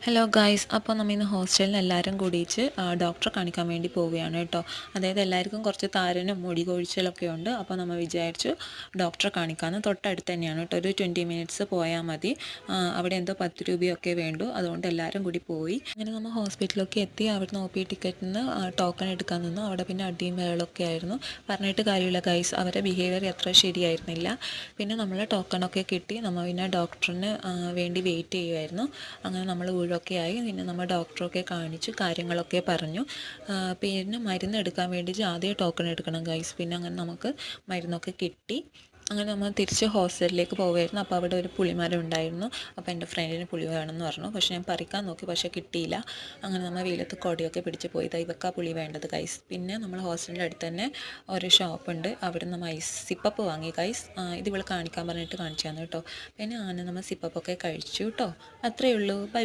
Hello guys, അപ്പോൾ നമ്മൾ ഇന്ന് ഹോസ്റ്റലിൽ എല്ലാവരും കൂടിയിട്ട് ഡോക്ടറെ കാണിക്കാൻ വേണ്ടി പോവുകയാണ് കേട്ടോ. അതായത് എല്ലാവർക്കും കുറച്ച് താരനും മുടി കൊഴിച്ചിലൊക്കെ ഉണ്ട്. അപ്പോൾ നമ്മൾ വിചാരിച്ചു ഡോക്ടറെ കാണിക്കാമെന്ന്. തൊട്ടടുത്ത് തന്നെയാണ് കേട്ടോ, ഒരു 20 മിനിറ്റ്സ് പോയാൽ മതി. അവിടെ എന്തോ 10 രൂപയൊക്കെ വേണ്ടു. അതുകൊണ്ട് എല്ലാവരും കൂടി പോയി. അങ്ങനെ നമ്മൾ ഹോസ്പിറ്റലൊക്കെ എത്തി. അവിടുന്ന് OP ടിക്കറ്റിൽ നിന്ന് ടോക്കൺ എടുക്കാൻ നിന്നു. അവിടെ പിന്നെ അടിയും വേളൊക്കെ ആയിരുന്നു. പറഞ്ഞിട്ട് കാര്യമില്ല ഗൈസ്, അവരുടെ ബിഹേവിയർ അത്ര ശരിയായിരുന്നില്ല. പിന്നെ നമ്മൾ ടോക്കണൊക്കെ കിട്ടി. നമ്മൾ പിന്നെ ഡോക്ടറിന് വേണ്ടി വെയിറ്റ് ചെയ്യുമായിരുന്നു. അങ്ങനെ നമ്മൾ ഒക്കെ ആയി. പിന്നെ നമ്മൾ ഡോക്ടറൊക്കെ കാണിച്ചു കാര്യങ്ങളൊക്കെ പറഞ്ഞു. പിന്നെ മരുന്ന് എടുക്കാൻ വേണ്ടി ആദ്യം ടോക്കൺ എടുക്കണം ഗൈസ്. പിന്നെ അങ്ങനെ നമുക്ക് മരുന്നൊക്കെ കിട്ടി. അങ്ങനെ നമ്മൾ തിരിച്ച് ഹോസ്റ്റലിലേക്ക് പോവുമായിരുന്നു. അപ്പോൾ അവിടെ ഒരു പുളിമരം ഉണ്ടായിരുന്നു. അപ്പോൾ എൻ്റെ ഫ്രണ്ടിന് പുളി വേണമെന്ന് പറഞ്ഞു. പക്ഷേ ഞാൻ പറിക്കാൻ നോക്കി, പക്ഷേ കിട്ടിയില്ല. അങ്ങനെ നമ്മൾ വെയിലത്ത് കൊടിയൊക്കെ പിടിച്ച് പോയി. ഇവക്കാ പുളി വേണ്ടത് ഗൈസ്. പിന്നെ നമ്മൾ ഹോസ്റ്റലിൻ്റെ അടുത്ത് തന്നെ ഒരു ഷോപ്പുണ്ട്. അവിടെ നമ്മൾ സിപ്പപ്പ് വാങ്ങി ഗൈസ്. ഇത് ഇവൾ കാണിക്കാൻ പറഞ്ഞിട്ട് കാണിച്ചു തന്നു കേട്ടോ. പിന്നെ നമ്മൾ സിപ്പപ്പൊക്കെ കഴിച്ചു കേട്ടോ. അത്രയേ ഉള്ളൂ. ബൈ.